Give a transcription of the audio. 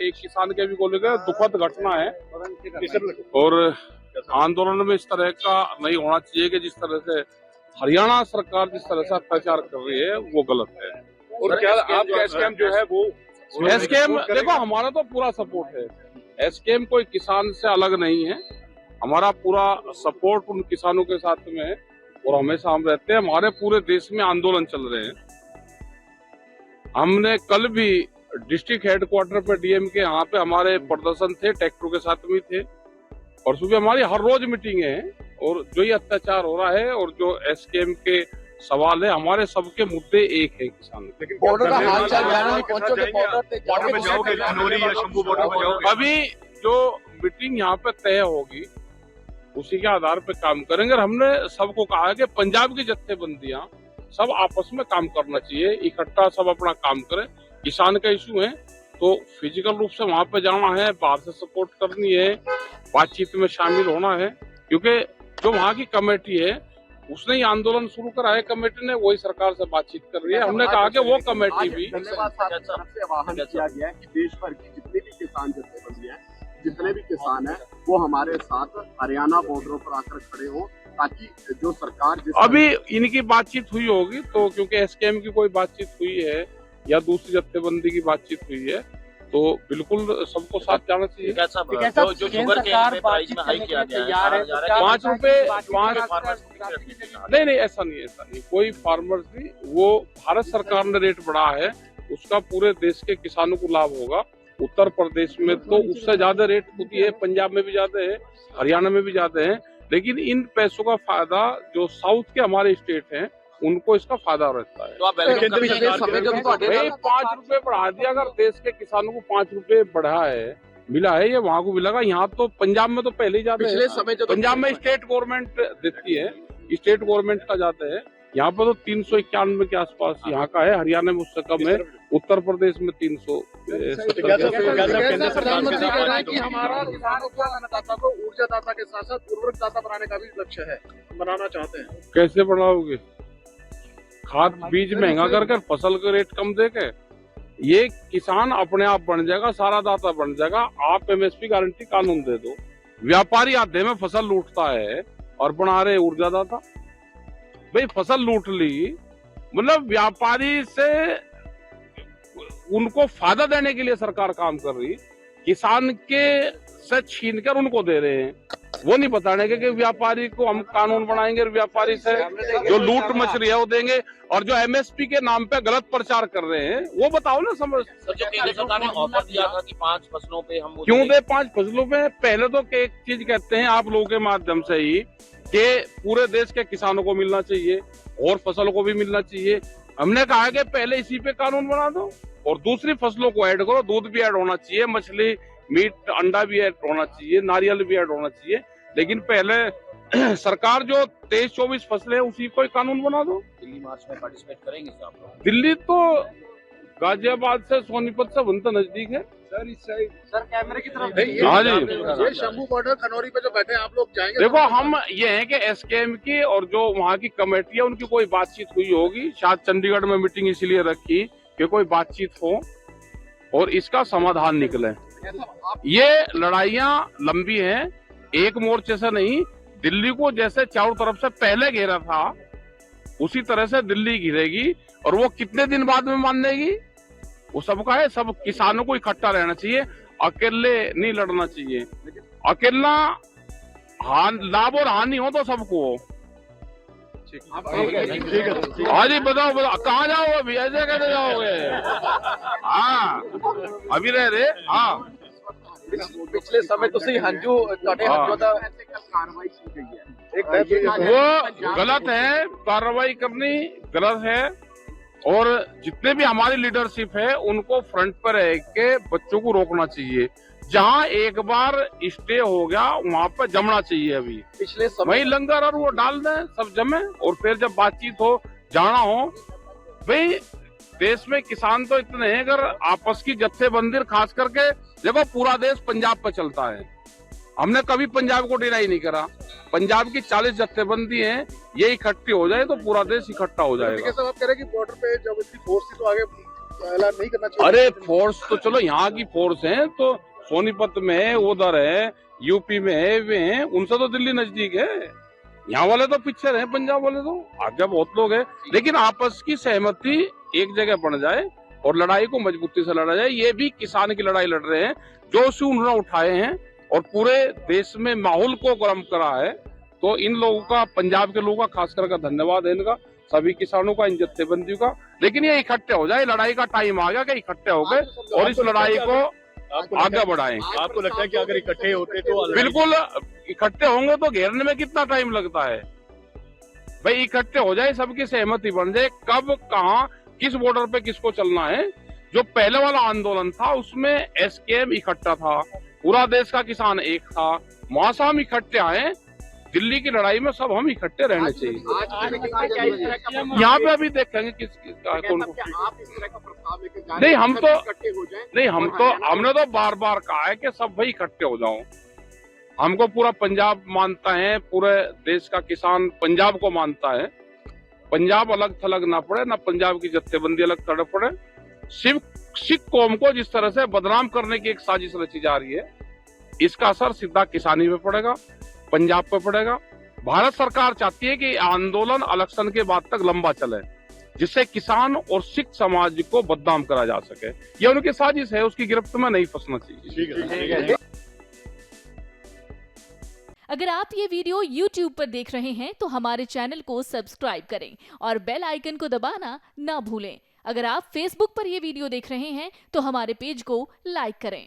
एक किसान के भी को लेकर दुखद घटना है और आंदोलन में इस तरह का नहीं होना चाहिए कि जिस तरह से हरियाणा सरकार जिस तरह से अत्याचार कर रही है वो गलत है। और क्या आपका एसकेएम जो है वो एसकेएम देखो हमारा तो पूरा सपोर्ट है, एसकेएम कोई किसान से अलग नहीं है, हमारा पूरा सपोर्ट उन किसानों के साथ में है और हमेशा हम रहते हैं। हमारे पूरे देश में आंदोलन चल रहे हैं। हमने कल भी डिस्ट्रिक्ट हेडक्वार्टर पे डीएम के यहाँ पे हमारे प्रदर्शन थे, ट्रैक्टरों के साथ भी थे। परसों भी हमारी हर रोज मीटिंग है और जो ये अत्याचार हो रहा है और जो एसकेएम के सवाल है, हमारे सबके मुद्दे एक है किसान। लेकिन बॉर्डर का हालचाल जानने नहीं पहुंचोगे, बॉर्डर पे जाओगे, खनौरी या शंभू बॉर्डर पे जाओगे? अभी जो मीटिंग यहाँ पे तय होगी उसी के आधार पे काम करेंगे। और हमने सबको कहा है कि पंजाब की जत्थेबंदियां सब आपस में काम करना चाहिए, इकट्ठा सब अपना काम करें। किसान का इशू है तो फिजिकल रूप से वहां पे जाना है, बाहर से सपोर्ट करनी है, बातचीत में शामिल होना है, क्योंकि जो वहाँ की कमेटी है उसने ही आंदोलन शुरू करा है, कमेटी ने वही सरकार से बातचीत कर रही है। हमने कहा कि वो कमेटी भी धन्यवाद तरफ से आह्वान किया गया है कि देश भर की जितनी भी किसान जत्थेबंदियां हैं, जितने भी किसान हैं वो हमारे साथ हरियाणा बॉर्डरों पर आकर खड़े हो, ताकि जो सरकार अभी इनकी बातचीत हुई होगी तो क्योंकि एसकेएम की कोई बातचीत हुई है या दूसरी जत्थेबंदी की बातचीत हुई है तो बिल्कुल सबको साथ जाना चाहिए। जो शुगर के प्राइस में हाइक किया गया है 5 रुपए नहीं ऐसा नहीं कोई फार्मर्स नहीं, वो भारत सरकार ने रेट बढ़ा है, उसका पूरे देश के किसानों को लाभ होगा। उत्तर प्रदेश में तो उससे ज्यादा रेट होती है, पंजाब में भी ज्यादा है, हरियाणा में भी ज्यादा है, लेकिन इन पैसों का फायदा जो साउथ के हमारे स्टेट हैं उनको इसका फायदा रहता है। तो आप 5 रुपए बढ़ा दिया, अगर देश के किसानों को 5 रुपए बढ़ा है मिला है, ये वहाँ को मिलेगा। यहाँ तो पंजाब में तो पहले ही जाते हैं, पंजाब में स्टेट गवर्नमेंट देती है, स्टेट गवर्नमेंट का जाता है। यहाँ पर तो 391 के आसपास यहाँ का है, हरियाणा में उससे कम है, उत्तर प्रदेश में 300। केंद्र सरकार की हमारा किसानों को अन्नदाता को ऊर्जादाता के साथ साथ उर्वरकदाता बनाने का भी लक्ष्य है, बनाना चाहते हैं। कैसे बनाओगे? खाद बीज महंगा करके फसल का रेट कम देके ये किसान अपने आप बन जाएगा, सारा दाता बन जाएगा। आप एमएसपी गारंटी कानून दे दो, व्यापारी आधे में फसल लूटता है और बना रहे ऊर्जादाता। भाई फसल लूट ली, मतलब व्यापारी से उनको फायदा देने के लिए सरकार काम कर रही, किसान के से छीन कर उनको दे रहे हैं। वो नहीं बताने के कि व्यापारी को हम कानून बनाएंगे, व्यापारी से जो लूट मच रही है वो देंगे, और जो एमएसपी के नाम पे गलत प्रचार कर रहे हैं वो बताओ ना। समझ जो केंद्र सरकार ने ऑफर दिया था कि 5 फसलों पे हम क्यों दे 5 फसलों पे? पहले तो एक चीज कहते हैं आप लोगों के माध्यम से ही कि पूरे देश के किसानों को मिलना चाहिए और फसलों को भी मिलना चाहिए। हमने कहा है कि पहले इसी पे कानून बना दो और दूसरी फसलों को ऐड करो, दूध भी ऐड होना चाहिए, मछली मीट अंडा भी ऐड होना चाहिए, नारियल भी ऐड होना चाहिए। लेकिन पहले सरकार जो 23-24 फसलें है उसी को कानून बना दो। दिल्ली मार्च में पार्टिसिपेट करेंगे आप लोग? दिल्ली तो गाजियाबाद से सोनीपत से वहीं नजदीक है सर कैमरे की तरफ। हाँ जी, ये शंभू बॉर्डर खनौरी पे जो बैठे हैं आप लोग जाएंगे? देखो हम ये है कि एसकेएम की और जो वहाँ की कमेटी है उनकी कोई बातचीत हुई होगी, शायद चंडीगढ़ में मीटिंग इसलिए रखी कि कोई बातचीत हो और इसका समाधान निकले। ये लड़ाइयाँ लंबी हैं, एक मोर्चे से नहीं। दिल्ली को जैसे चारों तरफ से पहले घेरा था उसी तरह से दिल्ली घिरेगी, और वो कितने दिन बाद में मानेगी वो सबका है। सब किसानों को इकट्ठा रहना चाहिए, अकेले नहीं लड़ना चाहिए। अकेला लाभ और हानि हो तो सबको हो। हाँ जी, बताओ कहाँ जाओगे अभी? ऐसे कैसे जाओगे? हाँ अभी रह रहे। हाँ पिछले समय तो सही हंजू कार्रवाई की गई है, वो गलत है, कार्रवाई करनी गलत है। और जितने भी हमारी लीडरशिप है उनको फ्रंट पर रह के बच्चों को रोकना चाहिए। जहाँ एक बार स्टे हो गया वहाँ पर जमना चाहिए। अभी पिछले समय वही लंगर और वो डाल दें, सब जमे, और फिर जब बातचीत हो जाना हो। भाई देश में किसान तो इतने हैं, अगर आपस की जत्थेबंदी खास करके देखो पूरा देश पंजाब पर चलता है। हमने कभी पंजाब को डिनाई नहीं करा। पंजाब की 40 जत्थेबंदी हैं, ये इकट्ठी हो जाए तो पूरा देश इकट्ठा हो जाएगा। आप कह रहे हैं कि बॉर्डर पे जब इतनी फोर्स थी तो आगे ऐलान नहीं करना चाहिए? अरे फोर्स तो चलो यहाँ की फोर्स है, तो सोनीपत में है, उधर है, यूपी में है, वे हैं, उनसे तो दिल्ली नजदीक है। यहाँ वाले तो पीछे रहे, पंजाब वाले तो आगे बहुत लोग हैं। लेकिन आपस की सहमति एक जगह बन जाए और लड़ाई को मजबूती से लड़ा जाए। ये भी किसान की लड़ाई लड़ रहे हैं, जो इशू उन्होंने उठाए हैं और पूरे देश में माहौल को गर्म करा है। तो इन लोगों का, पंजाब के लोगों का खास करके धन्यवाद है, इनका, सभी किसानों का, इन जत्थेबंदियों का। लेकिन ये इकट्ठे हो जाए, लड़ाई का टाइम आ गया कि इकट्ठे हो गए और इस लड़ाई को आगे बढ़ाएं। आपको लगता है कि अगर इकट्ठे होते तो बिल्कुल इकट्ठे होंगे तो घेरने में कितना टाइम लगता है भाई। इकट्ठे हो जाए, सबकी सहमति बन जाए, कब कहाँ किस बॉर्डर पे किसको चलना है। जो पहले वाला आंदोलन था उसमें एसकेएम इकट्ठा था, पूरा देश का किसान एक था, वहां से हम इकट्ठे आए। दिल्ली की लड़ाई में सब हम इकट्ठे रहने चाहिए। यहाँ पे अभी देखेंगे किस कौन को। आप इस तरह का प्रस्ताव लेकर जा रहे नहीं, हैं, हम सभी तो इकट्ठे हो जाएं नहीं, और हमने तो बार बार कहा है कि सब भाई इकट्ठे हो जाओ। हमको पूरा पंजाब मानता है, पूरे देश का किसान पंजाब को मानता है। पंजाब अलग थलग ना पड़े, ना पंजाब की जत्थेबंदी अलग थलग पड़े। सिर्फ सिख कौम को जिस तरह से बदनाम करने की एक साजिश रची जा रही है, इसका असर सीधा किसानी पे पड़ेगा, पंजाब पे पड़ेगा। भारत सरकार चाहती है कि आंदोलन इलेक्शन के बाद तक लंबा चले, जिससे किसान और सिख समाज को बदनाम करा जा सके। ये उनकी साजिश है, उसकी गिरफ्त में नहीं फंसना चाहिए। अगर आप ये वीडियो YouTube पर देख रहे हैं तो हमारे चैनल को सब्सक्राइब करें और बेल आइकन को दबाना ना भूलें। अगर आप Facebook पर ये वीडियो देख रहे हैं तो हमारे पेज को लाइक करें।